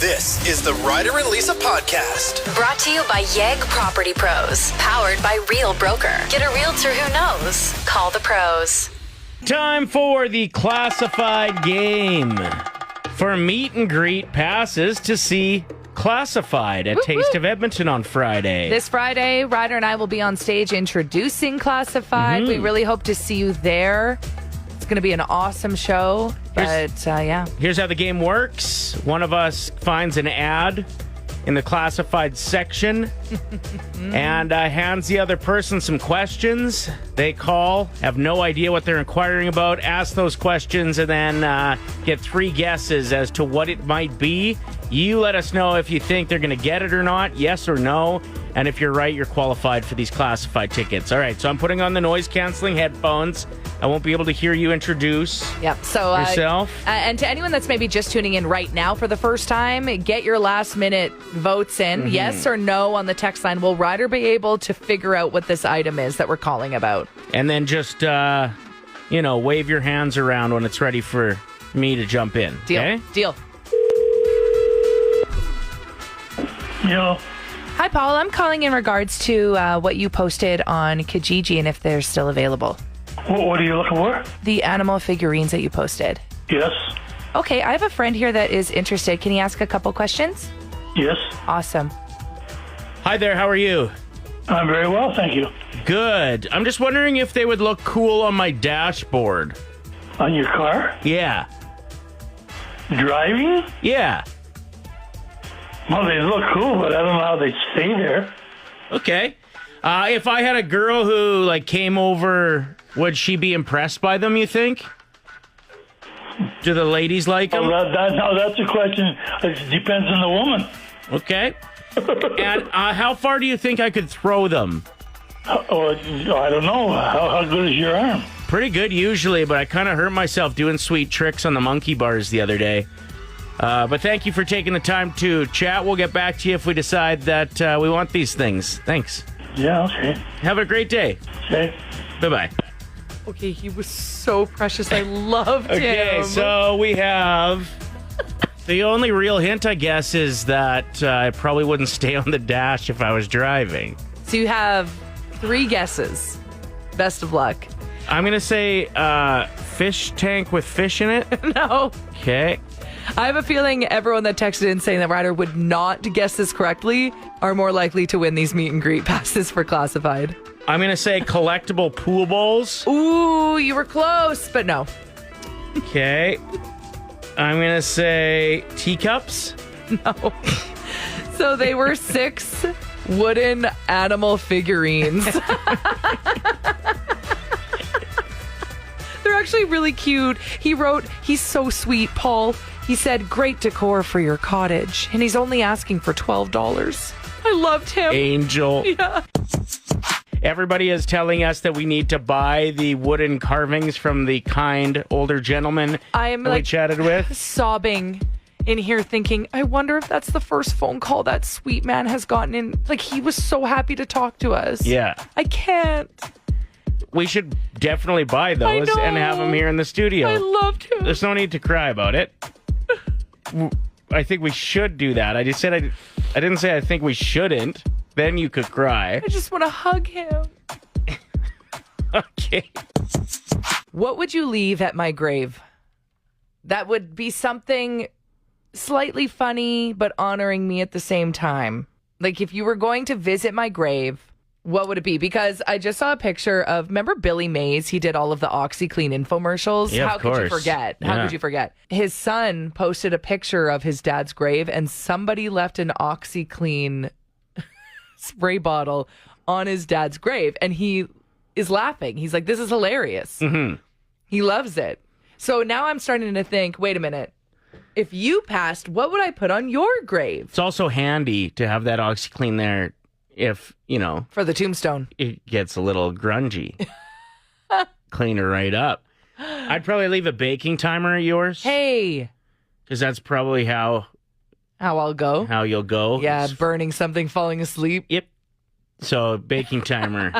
This is the Ryder and Lisa podcast. Brought to you by Yegg Property Pros. Powered by Real Broker. Get a realtor who knows. Call the pros. Time for the classified game. For meet and greet passes to see Classified at Taste of Edmonton on Friday. This Friday, Ryder and I will be on stage introducing Classified. We really hope to see you there. It's going to be an awesome show. But, yeah. Here's how the game works. One of us finds an ad in the classified section and hands the other person some questions. They call, have no idea what they're inquiring about, ask those questions, and then get 3 guesses as to what it might be. You let us know if you think they're going to get it or not, yes or no. And if you're right, you're qualified for these classified tickets. All right, so I'm putting on the noise-canceling headphones. I won't be able to hear you introduce yourself. And to anyone that's maybe just tuning in right now for the first time, get your last-minute votes in, yes or no, on the text line. Will Ryder be able to figure out what this item is that we're calling about? And then just, wave your hands around when it's ready for me to jump in. Deal. Okay? Deal. Yeah. Hi, Paul. I'm calling in regards to what you posted on Kijiji and if they're still available. What are you looking for? The animal figurines that you posted. Yes. Okay, I have a friend here that is interested. Can you ask a couple questions? Yes. Awesome. Hi there, how are you? I'm very well, thank you. Good. I'm just wondering if they would look cool on my dashboard. On your car? Yeah. Driving? Yeah. Well, they look cool, but I don't know how they stay there. Okay. If I had a girl who, came over, would she be impressed by them, you think? Do the ladies like them? No, that's a question. It depends on the woman. Okay. And how far do you think I could throw them? I don't know. How good is your arm? Pretty good usually, but I kind of hurt myself doing sweet tricks on the monkey bars the other day. But thank you for taking the time to chat. We'll get back to you if we decide that we want these things. Thanks. Yeah, okay. Have a great day. Okay. Bye-bye. Okay, he was so precious. I loved him. Okay, so we have... The only real hint, I guess, is that I probably wouldn't stay on the dash if I was driving. So you have 3 guesses. Best of luck. I'm going to say fish tank with fish in it. No. Okay. I have a feeling everyone that texted in saying that Ryder would not guess this correctly are more likely to win these meet and greet passes for Classified. I'm going to say collectible pool balls. Ooh, you were close, but no. Okay. I'm going to say teacups. No. So they were 6 wooden animal figurines. They're actually really cute. He wrote, he's so sweet, Paul. He said, great decor for your cottage. And he's only asking for $12. I loved him. Angel. Yeah. Everybody is telling us that we need to buy the wooden carvings from the kind older gentleman I'm we chatted with. Sobbing in here thinking, I wonder if that's the first phone call that sweet man has gotten in. He was so happy to talk to us. Yeah. I can't. We should definitely buy those and have them here in the studio. I loved him. There's no need to cry about it. I think we should do that. I just said I didn't say I think we shouldn't. Then you could cry. I just want to hug him. Okay. What would you leave at my grave? That would be something slightly funny, but honoring me at the same time. If you were going to visit my grave, what would it be? Because I just saw a picture of, remember Billy Mays? He did all of the OxyClean infomercials. Yeah, How of could you course. forget? How Yeah. could you forget? His son posted a picture of his dad's grave, and somebody left an OxyClean spray bottle on his dad's grave, and he is laughing. He's like, this is hilarious. Mm-hmm. He loves it. So now I'm starting to think, wait a minute. If you passed, what would I put on your grave? It's also handy to have that OxyClean there if, For the tombstone. it gets a little grungy. Clean her right up. I'd probably leave a baking timer at yours. Hey. Because that's probably how I'll go. how you'll go. Yeah, burning something, falling asleep. Yep. So, baking timer.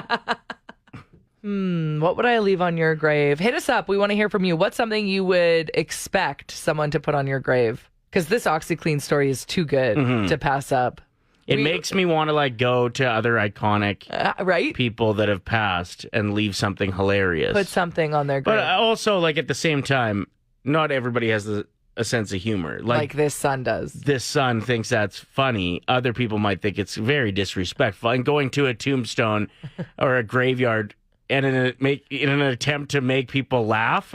What would I leave on your grave? Hit us up. We want to hear from you. What's something you would expect someone to put on your grave? Because this OxyClean story is too good to pass up. It makes me want to like go to other iconic right? people that have passed and leave something hilarious. Put something on their grave. But also, like at the same time, not everybody has a sense of humor. Like this son does. This son thinks that's funny. Other people might think it's very disrespectful. And going to a tombstone or a graveyard and in an attempt to make people laugh.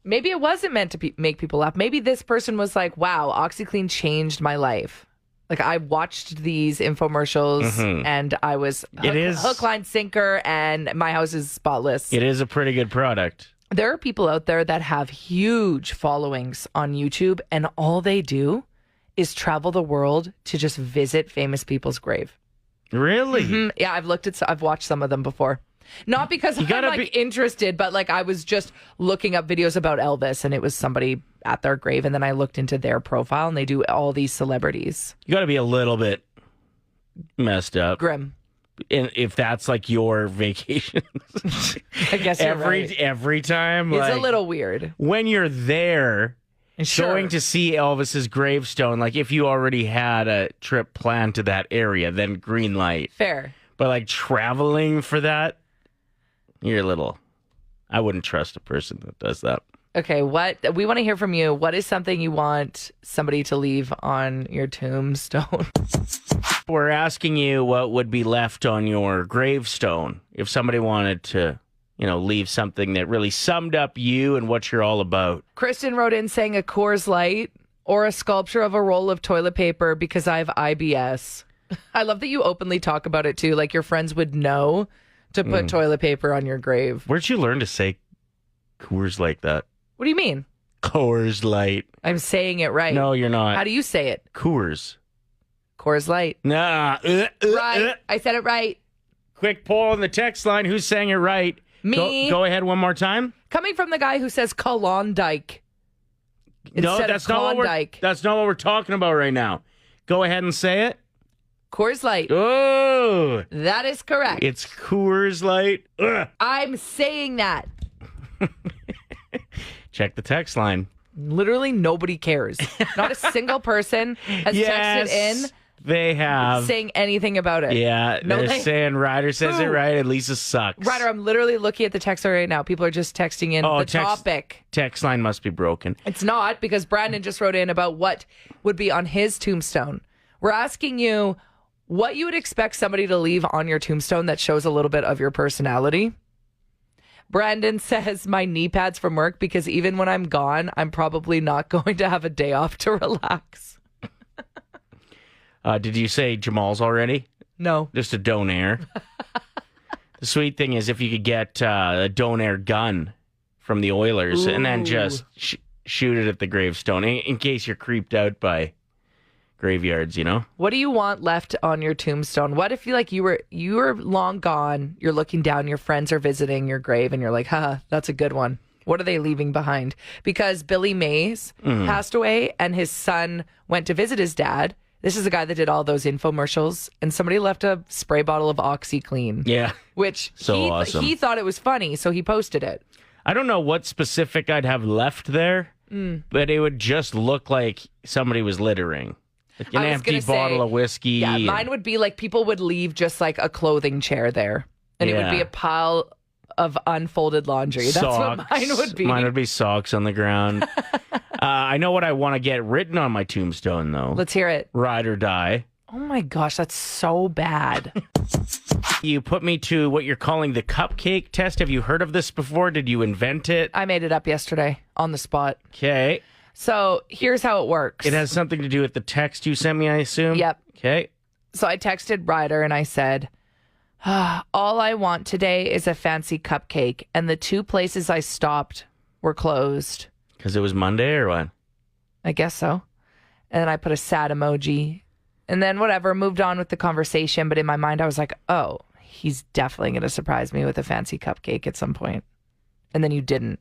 Maybe it wasn't meant to make people laugh. Maybe this person was like, "Wow, OxyClean changed my life." Like I watched these infomercials and I was hook, line, sinker, and my house is spotless. It is a pretty good product. There are people out there that have huge followings on YouTube, and all they do is travel the world to just visit famous people's grave. Really? Yeah, I've watched some of them before. Not because I'm like interested, but like I was just looking up videos about Elvis, and it was somebody at their grave, and then I looked into their profile, and they do all these celebrities. You got to be a little bit messed up. Grim. And if that's like your vacation, I guess you're right. every time, It's like, a little weird. when you're there, Sure. going to see Elvis's gravestone. Like if you already had a trip planned to that area, then green light. Fair. But like traveling for that, you're a little. I wouldn't trust a person that does that. Okay, we want to hear from you. What is something you want somebody to leave on your tombstone? We're asking you what would be left on your gravestone if somebody wanted to, leave something that really summed up you and what you're all about. Kristen wrote in saying a Coors Light or a sculpture of a roll of toilet paper because I have IBS. I love that you openly talk about it too. Like your friends would know to put toilet paper on your grave. Where'd you learn to say Coors like that? What do you mean? Coors Light. I'm saying it right. No, you're not. How do you say it? Coors. Coors Light. Nah. Right. I said it right. Quick poll on the text line. Who's saying it right? Me. Go ahead one more time. Coming from the guy who says Klondike. No, that's not what we're talking about right now. Go ahead and say it. Coors Light. Oh. That is correct. It's Coors Light. Ugh. I'm saying that. Check the text line. Literally nobody cares. Not a single person has texted in. They have. Saying anything about it. Yeah, No, they're saying Ryder says it right and Lisa sucks. Ryder, I'm literally looking at the text right now. People are just texting in topic. Text line must be broken. It's not, because Brandon just wrote in about what would be on his tombstone. We're asking you what you would expect somebody to leave on your tombstone that shows a little bit of your personality. Brandon says my knee pads from work because even when I'm gone, I'm probably not going to have a day off to relax. Did you say Jamal's already? No. Just a donair. The sweet thing is if you could get a donair gun from the Oilers and then just shoot it at the gravestone in case you're creeped out by graveyards, What do you want left on your tombstone? What if you were long gone, you're looking down, your friends are visiting your grave, and you're like, that's a good one. What are they leaving behind? Because Billy Mays passed away and his son went to visit his dad. This is a guy that did all those infomercials, and somebody left a spray bottle of OxyClean. Yeah. Which awesome. He thought it was funny, so he posted it. I don't know what specific I'd have left there, but it would just look like somebody was littering. Like an empty bottle of whiskey. Yeah, mine would be like people would leave just like a clothing chair there. And it would be a pile of unfolded laundry. That's what mine would be. Mine would be socks on the ground. I know what I want to get written on my tombstone, though. Let's hear it. Ride or die. Oh my gosh, that's so bad. You put me to what you're calling the cupcake test. Have you heard of this before? Did you invent it? I made it up yesterday on the spot. Okay. So here's how it works. It has something to do with the text you sent me, I assume? Yep. Okay. So I texted Ryder and I said, all I want today is a fancy cupcake. And the two places I stopped were closed. Because it was Monday or what? I guess so. And then I put a sad emoji. And then whatever, moved on with the conversation. But in my mind, I was like, oh, he's definitely going to surprise me with a fancy cupcake at some point. And then you didn't.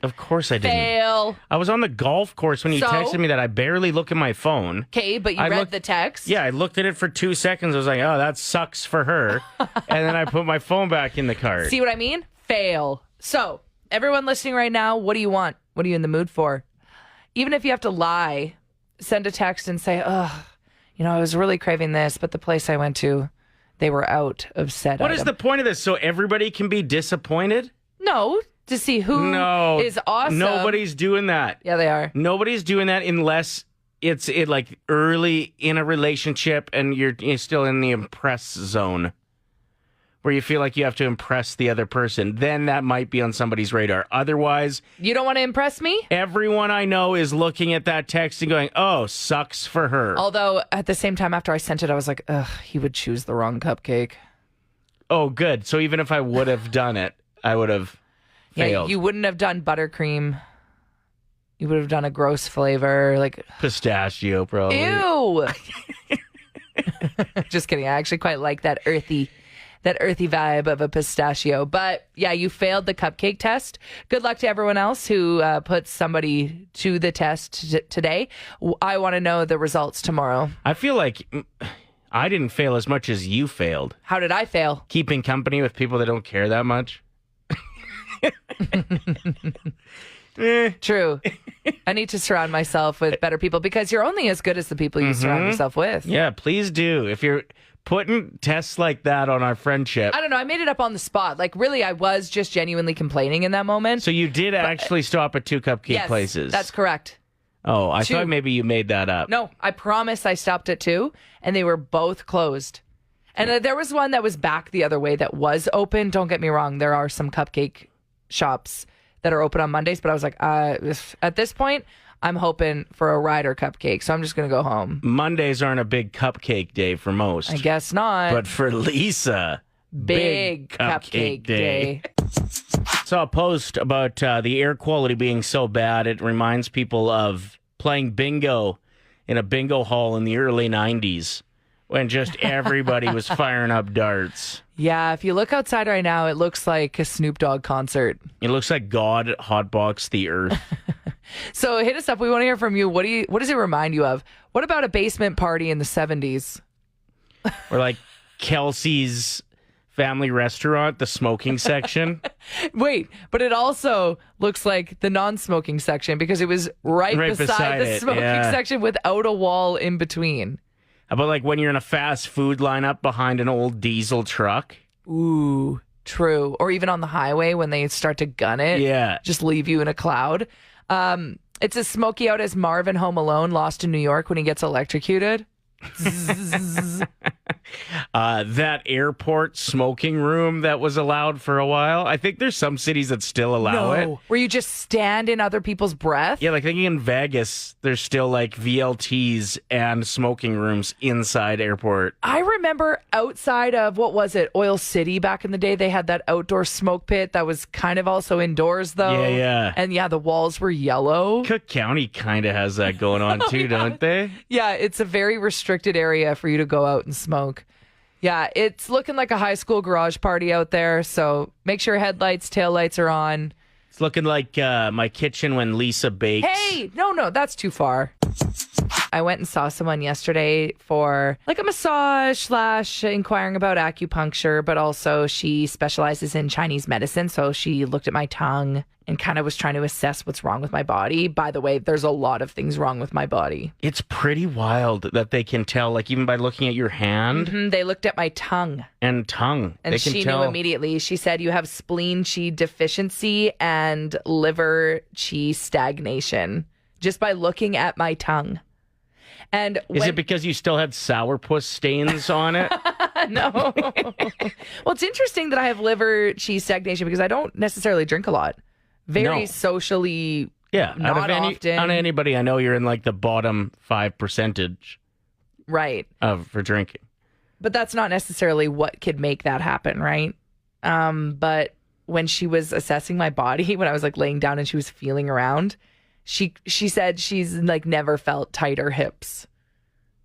Of course I didn't. Fail. I was on the golf course when you texted me that I barely look at my phone. Okay, but you read the text? Yeah, I looked at it for 2 seconds. I was like, oh, that sucks for her. And then I put my phone back in the cart. See what I mean? Fail. So, everyone listening right now, what do you want? What are you in the mood for? Even if you have to lie send a text and say, "Ugh, I was really craving this, but the place I went to, they were out of said What item." is the point of this? So everybody can be disappointed? No, to see who is awesome. Nobody's doing that. Yeah, they are. Nobody's doing that unless it's like early in a relationship and you're still in the impress zone where you feel like you have to impress the other person. Then that might be on somebody's radar. Otherwise, You don't want to impress me? everyone I know is looking at that text and going, "Oh, sucks for her." Although, at the same time, after I sent it, I was like, ugh, he would choose the wrong cupcake. Oh, good. So even if I would have done it, I would have Yeah, failed. you wouldn't have done buttercream. You would have done a gross flavor, like, Pistachio, probably. ew. Just kidding. I actually quite like that earthy vibe of a pistachio. But yeah, you failed the cupcake test. Good luck to everyone else who puts somebody to the test today. I want to know the results tomorrow. I feel like I didn't fail as much as you failed. How did I fail? Keeping company with people that don't care that much. True. I need to surround myself with better people because you're only as good as the people you surround yourself with. Yeah, please do. If you're putting tests like that on our friendship. I don't know. I made it up on the spot. Like, really, I was just genuinely complaining in that moment. So you did actually stop at 2 cupcake Yes, places. that's correct. Oh, I 2. thought maybe you made that up. No, I promise I stopped at 2, and they were both closed. And there was one that was back the other way that was open. Don't get me wrong. There are some cupcake shops that are open on Mondays, but I was like, at this point, I'm hoping for a Ryder cupcake, so I'm just going to go home. Mondays aren't a big cupcake day for most. I guess not. But for Lisa, big cupcake day. Saw a post about the air quality being so bad, it reminds people of playing bingo in a bingo hall in the early 90s when just everybody was firing up darts. Yeah, if you look outside right now, it looks like a Snoop Dogg concert. It looks like God hotboxed the earth. So hit us up. We want to hear from you. What does it remind you of? What about a basement party in the 70s? Or like Kelsey's family restaurant, the smoking section. Wait, but it also looks like the non-smoking section because it was right beside the it, smoking yeah. section without a wall in between. How about like when you're in a fast food lineup behind an old diesel truck? Ooh, true. Or even on the highway when they start to gun it. Yeah. Just leave you in a cloud. It's as smoky out as Marvin Home Alone Lost in New York when he gets electrocuted. That airport smoking room that was allowed for a while. I think there's some cities that still allow it. Where you just stand in other people's breath? Yeah, like thinking in Vegas, there's still like VLTs and smoking rooms inside airport. I remember outside of, what was it, Oil City back in the day, they had that outdoor smoke pit that was kind of also indoors, though. Yeah. And yeah, the walls were yellow. Cook County kind of has that going on too, don't they? Yeah, it's a very restricted area for you to go out and smoke. Yeah, it's looking like a high school garage party out there, so make sure headlights, taillights are on. It's looking like my kitchen when Lisa bakes. Hey, no, that's too far. I went and saw someone yesterday for like a massage / inquiring about acupuncture, but also she specializes in Chinese medicine. So she looked at my tongue and kind of was trying to assess what's wrong with my body. By the way, there's a lot of things wrong with my body. It's pretty wild that they can tell, like even by looking at your hand They looked at my tongue. and tongue. And they can she tell. knew immediately. She said you have spleen qi deficiency and liver qi stagnation just by looking at my tongue. And Is it because you still had sourpuss stains on it? No. Well, it's interesting that I have liver qi stagnation because I don't necessarily drink a lot. Very No. socially, Yeah. not out of often. anybody I know, you're in like the bottom 5% Right. for drinking. But that's not necessarily what could make that happen, right? But when she was assessing my body, when I was like laying down and she was feeling around, she said she's like never felt tighter hips.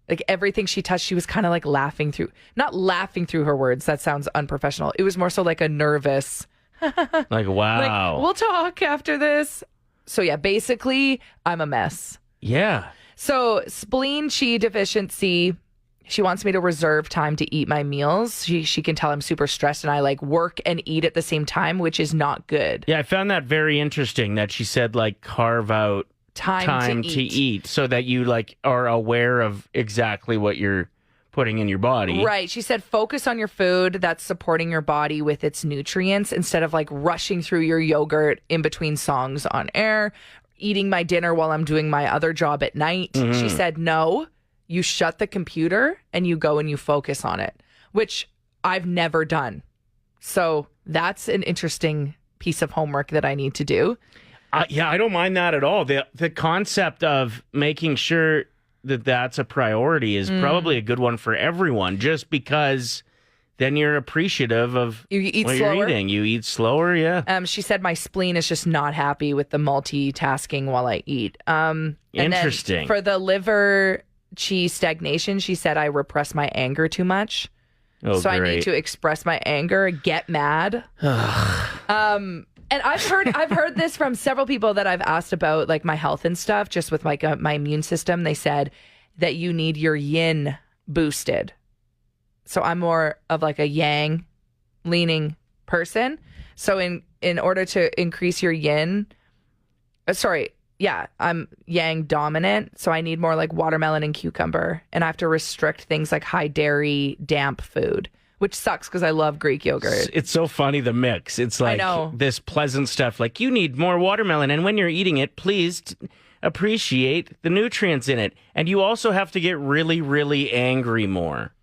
Like everything she touched, she was kind of like laughing through, not laughing through her words. That sounds unprofessional. It was more so like a nervous, Like, wow. like, we'll talk after this. So yeah, basically I'm a mess. Yeah. So spleen qi deficiency. She wants me to reserve time to eat my meals. She can tell I'm super stressed and I like work and eat at the same time, which is not good. Yeah, I found that very interesting that she said like carve out time to eat so that you like are aware of exactly what you're putting in your body. Right. She said focus on your food that's supporting your body with its nutrients instead of like rushing through your yogurt in between songs on air, eating my dinner while I'm doing my other job at night. She said, no, you shut the computer and you go and you focus on it, which I've never done. So that's an interesting piece of homework that I need to do. Yeah, I don't mind that at all. The concept of making sure that that's a priority is probably a good one for everyone, just because then you're appreciative of You eat what slower. you're eating. You eat slower, yeah. She said my spleen is just not happy with the multitasking while I eat. And Interesting. then for the liver chi stagnation, she said I repress my anger too much. Oh, So great. I need to express my anger, get mad. And I've heard this from several people that I've asked about like my health and stuff, just with like my immune system. They said that you need your yin boosted. So I'm more of like a yang leaning person. So in order to increase your yin, I'm yang dominant. So I need more like watermelon and cucumber, and I have to restrict things like high dairy, damp food. Which sucks because I love Greek yogurt. It's so funny, the mix. It's like know. this pleasant stuff. Like, you need more watermelon. And when you're eating it, please appreciate the nutrients in it. And you also have to get really, really angry more.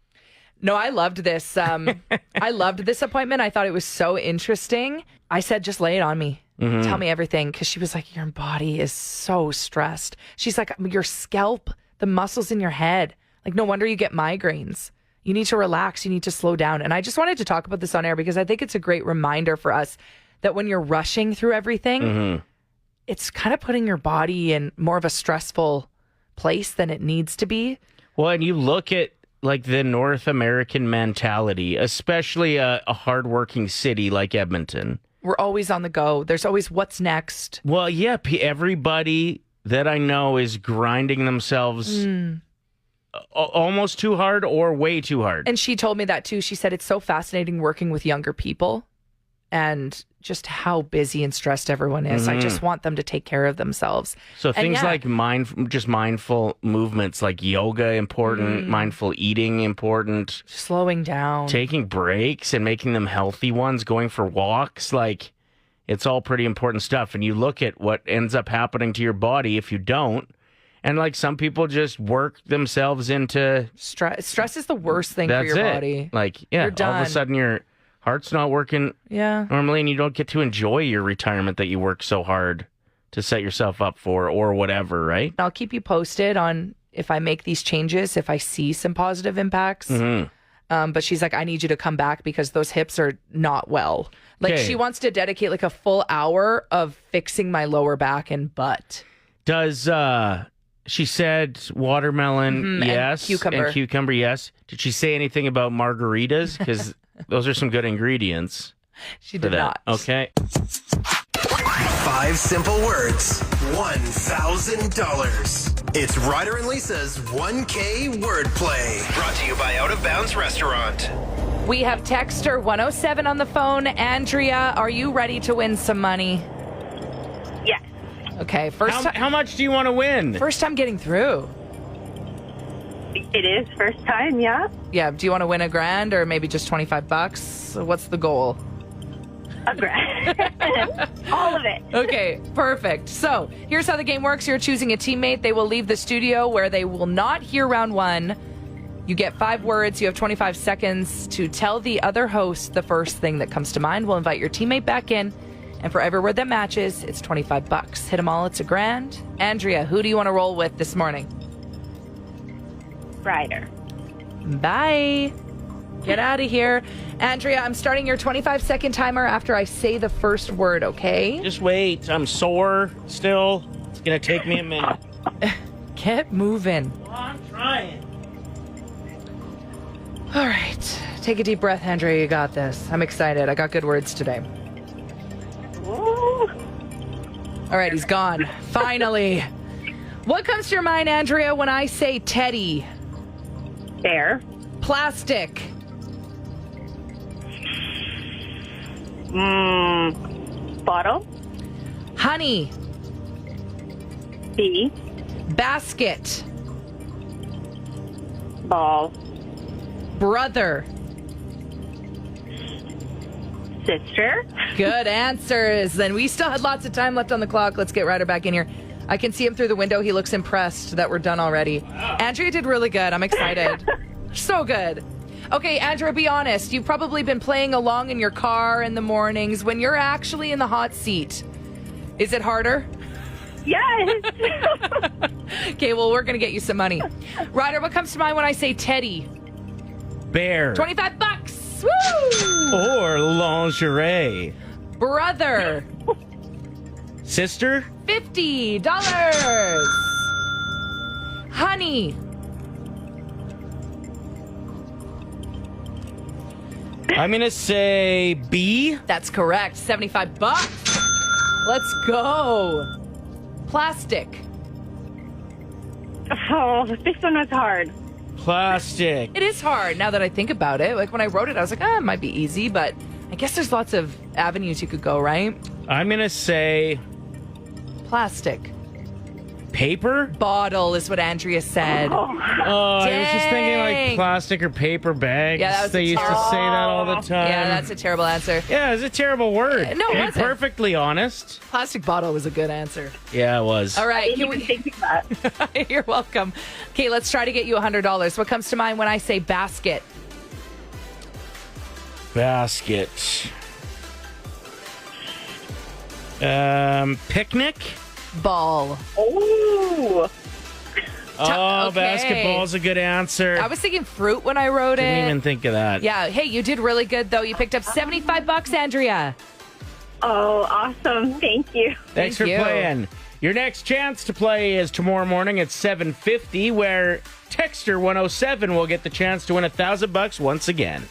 No, I loved this. I loved this appointment. I thought it was so interesting. I said, just lay it on me. Tell me everything. Because she was like, your body is so stressed. She's like, your scalp, the muscles in your head. Like, no wonder you get migraines. You need to relax. You need to slow down. And I just wanted to talk about this on air because I think it's a great reminder for us that when you're rushing through everything, it's kind of putting your body in more of a stressful place than it needs to be. Well, and you look at like the North American mentality, especially a hardworking city like Edmonton. We're always on the go. There's always what's next. Well, yeah, everybody that I know is grinding themselves almost too hard or way too hard. And she told me that too. She said it's so fascinating working with younger people and just how busy and stressed everyone is. I just want them to take care of themselves. So And things yeah, like mindful movements like yoga important, mindful eating important, slowing down. taking breaks and making them healthy ones, going for walks, like it's all pretty important stuff. And you look at what ends up happening to your body if you don't. And like some people just work themselves into Stress is the worst thing for that's your it. body. Like, You're yeah, all of done. a sudden your heart's not working Yeah. normally and you don't get to enjoy your retirement that you work so hard to set yourself up for or whatever, right? I'll keep you posted on if I make these changes, if I see some positive impacts. But she's like, I need you to come back because those hips are not well. Like Okay. she wants to dedicate like a full hour of fixing my lower back and butt. Does she said watermelon, yes, cucumber. and cucumber, yes. Did she say anything about margaritas? Because those are some good ingredients She for did that. not. Okay. 5 simple words, $1,000. It's Ryder and Lisa's 1K wordplay. Brought to you by Out of Bounds Restaurant. We have Texter 107 on the phone. Andrea, are you ready to win some money? Yes. Okay, How much do you want to win? first time getting through. It is first time, yeah. Yeah, do you want to win $1,000 or maybe just $25? What's the goal? A grand. All of it. Okay, perfect. So here's how the game works. You're choosing a teammate. They will leave the studio where they will not hear round one. You get 5 words. You have 25 seconds to tell the other host the first thing that comes to mind. We'll invite your teammate back in. And for every word that matches, it's $25. Hit them all, it's $1,000. Andrea, who do you want to roll with this morning? Ryder. Bye. Get out of here. Andrea, I'm starting your 25-second timer after I say the first word, okay? Just wait. I'm sore still. It's going to take me a minute. Get moving. I'm trying. All right. Take a deep breath, Andrea. You got this. I'm excited. I got good words today. Ooh. All right, he's gone. Finally. What comes to your mind, Andrea, when I say teddy? Bear. Plastic. Bottle. Honey. B. Basket. Ball. Brother. Sister. Good answers. And we still had lots of time left on the clock. Let's get Ryder back in here. I can see him through the window. He looks impressed that we're done already. Andrea did really good. I'm excited. So good. Okay, Andrea, be honest. You've probably been playing along in your car in the mornings when you're actually in the hot seat. Is it harder? Yes. Okay, well, we're going to get you some money. Ryder, what comes to mind when I say Teddy? Bear. $25. Woo! Or lingerie. Brother. Sister? $50. Honey. I'm going to say B. That's correct. $75. Let's go. Plastic. Oh, this one was hard. Plastic. It is hard now that I think about it. Like when I wrote it, I was like, it might be easy, but I guess there's lots of avenues you could go, right? I'm going to say Plastic. paper. Bottle is what Andrea said. Oh, I was just thinking like Dang. plastic or paper bags. Yeah, that was they a used to say that all the time. Yeah, that's a terrible answer. Yeah, it's a terrible word. No, it To be wasn't. perfectly honest. Plastic bottle was a good answer. Yeah, it was. All right. Didn't even think of that. You're welcome. Okay, let's try to get you $100. What comes to mind when I say basket? Basket. Picnic. Ball. Oh. Oh, okay. basketball's a good answer. I was thinking fruit when I wrote Didn't it. even think of that. Yeah. Hey, you did really good, though. You picked up $75, Andrea. Oh, awesome. Thank you. Thanks for Thank you. playing. Your next chance to play is tomorrow morning at 7:50, where Texter 107 will get the chance to win $1,000 once again.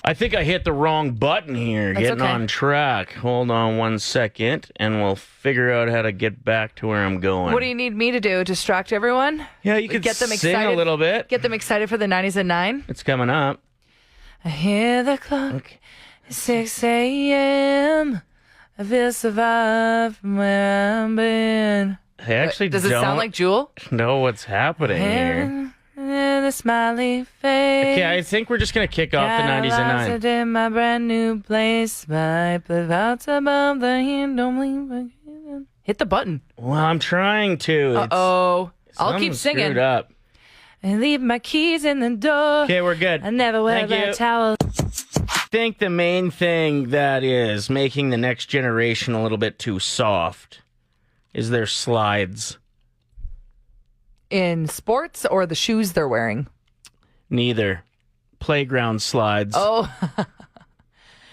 I think I hit the wrong button here, That's getting okay. on track. Hold on 1 second, and we'll figure out how to get back to where I'm going. What do you need me to do? Distract everyone? Yeah, you could Get them sing excited. a little bit. Get them excited for the 90s at 9? It's coming up. I hear the clock. It's 6 a.m. I feel survived from where I've been. I actually Does it don't sound like Jewel? know what's happening here. And a smiley face. Okay, I think we're just going to kick off the 90s at 9. in my brand new place. My clouds above the hill. Don't leave again. Hit the button. Well, I'm trying to. It's- Uh-oh. I'll keep something's singing. screwed up. I leave my keys in the door. Okay, we're good. I never wear Thank that you. towel. I think the main thing that is making the next generation a little bit too soft is their slides. In sports or the shoes they're wearing? Neither. Playground slides. Oh.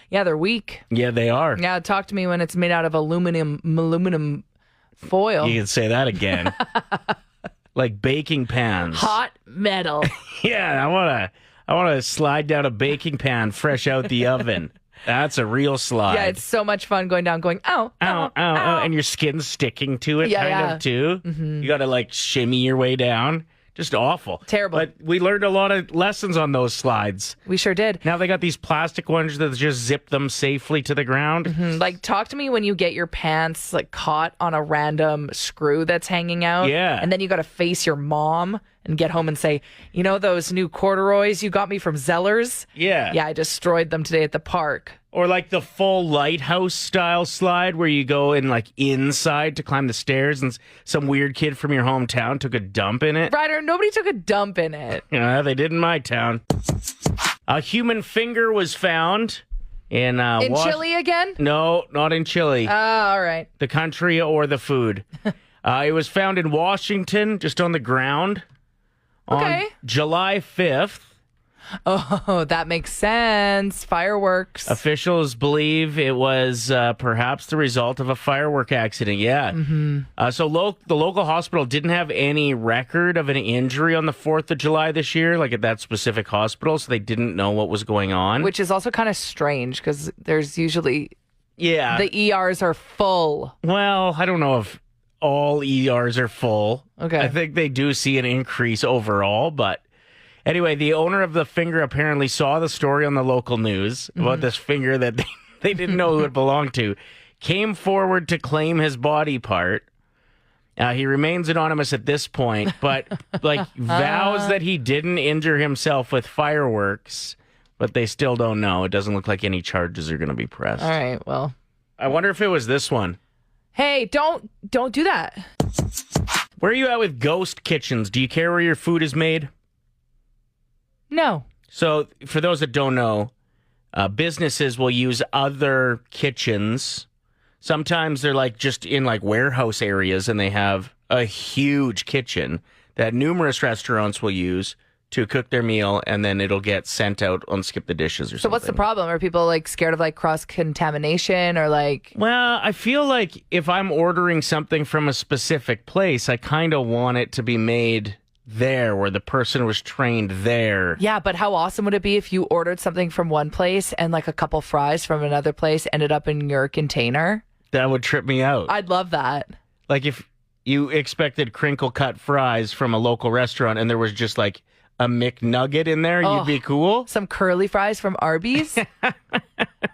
Yeah, they're weak. Yeah, they are. Yeah, talk to me when it's made out of aluminum foil. You can say that again. Like baking pans. Hot metal. Yeah, I want to slide down a baking pan fresh out the oven. That's a real slide. Yeah, it's so much fun going down, going, ow, Ow, ow, ow, and your skin's sticking to it, Yeah, kind yeah. of too. Mm-hmm. You got to like shimmy your way down. Just awful. Terrible. But we learned a lot of lessons on those slides. We sure did. Now they got these plastic ones that just zip them safely to the ground. Like, talk to me when you get your pants like caught on a random screw that's hanging out. Yeah. And then you got to face your mom and get home and say, you know those new corduroys you got me from Zellers? Yeah. Yeah, I destroyed them today at the park. Or like the full lighthouse style slide where you go in like inside to climb the stairs and some weird kid from your hometown took a dump in it. Ryder, nobody took a dump in it. Yeah, they did in my town. A human finger was found in In Chile again? No, not in Chile. All right. The country or the food. It was found in Washington, just on the ground, Okay. on July 5th. Oh, that makes sense. Fireworks. Officials believe it was perhaps the result of a firework accident. Yeah. Mm-hmm. So the local hospital didn't have any record of an injury on the 4th of July this year, like at that specific hospital, so they didn't know what was going on. Which is also kind of strange because there's usually yeah. the ERs are full. Well, I don't know if all ERs are full. Okay. I think they do see an increase overall, but anyway, the owner of the finger apparently saw the story on the local news about this finger that they didn't know who it belonged to, came forward to claim his body part, He remains anonymous at this point, but vows that he didn't injure himself with fireworks, but they still don't know. It doesn't look like any charges are going to be pressed. All right, well. I wonder if it was this one. Hey, don't do that. Where are you at with ghost kitchens? Do you care where your food is made? No. So, for those that don't know, businesses will use other kitchens. Sometimes they're just in warehouse areas, and they have a huge kitchen that numerous restaurants will use to cook their meal, and then it'll get sent out on Skip the Dishes or something. So what's the problem? Are people scared of cross-contamination or Well, I feel like if I'm ordering something from a specific place, I kind of want it to be made there where the person was trained there. Yeah, but how awesome would it be if you ordered something from one place and a couple fries from another place ended up in your container? That would trip me out. I'd love that. If you expected crinkle cut fries from a local restaurant and there was just a McNugget in there, you'd be cool. Some curly fries from Arby's.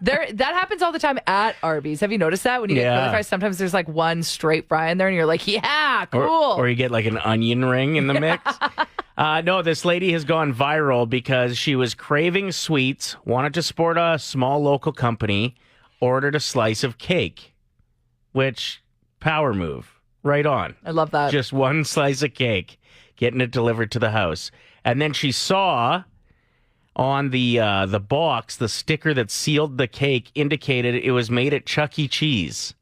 That happens all the time at Arby's. Have you noticed that? When you get curly fries, sometimes there's one straight fry in there and you're like, yeah, cool. Or you get an onion ring in the mix. No, this lady has gone viral because she was craving sweets, wanted to support a small local company, ordered a slice of cake, which, power move. Right on. I love that. Just one slice of cake, getting it delivered to the house. And then she saw on the box, the sticker that sealed the cake indicated it was made at Chuck E. Cheese.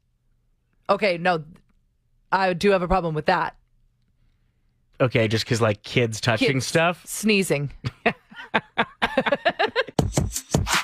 Okay, no, I do have a problem with that. Okay, just because kids touching stuff? Sneezing.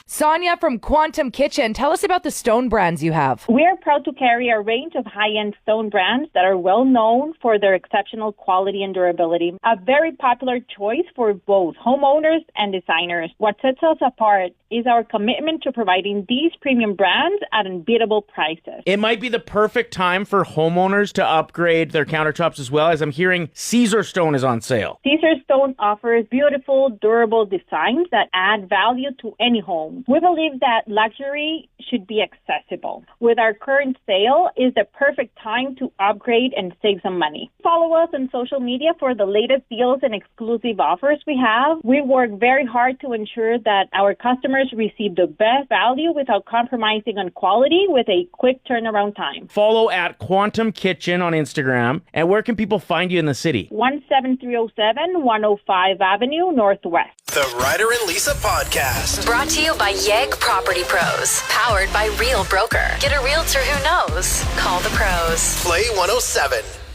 Sonia from Quantum Kitchen, tell us about the stone brands you have. We are proud to carry a range of high-end stone brands that are well known for their exceptional quality and durability. A very popular choice for both homeowners and designers. What sets us apart is our commitment to providing these premium brands at unbeatable prices. It might be the perfect time for homeowners to upgrade their countertops as well, as I'm hearing Caesar Stone is on sale. Caesar Stone offers beautiful, durable designs that add value to any home. We believe that luxury should be accessible. With our current sale, is the perfect time to upgrade and save some money. Follow us on social media for the latest deals and exclusive offers we have. We work very hard to ensure that our customers receive the best value without compromising on quality with a quick turnaround time. Follow at Quantum Kitchen on Instagram. And where can people find you in the city? 17307 105 Avenue Northwest. The Ryder and Lisa podcast. Brought to you by Yegg Property Pros. Powered by Real Broker. Get a realtor who knows. Call the pros. Play 107.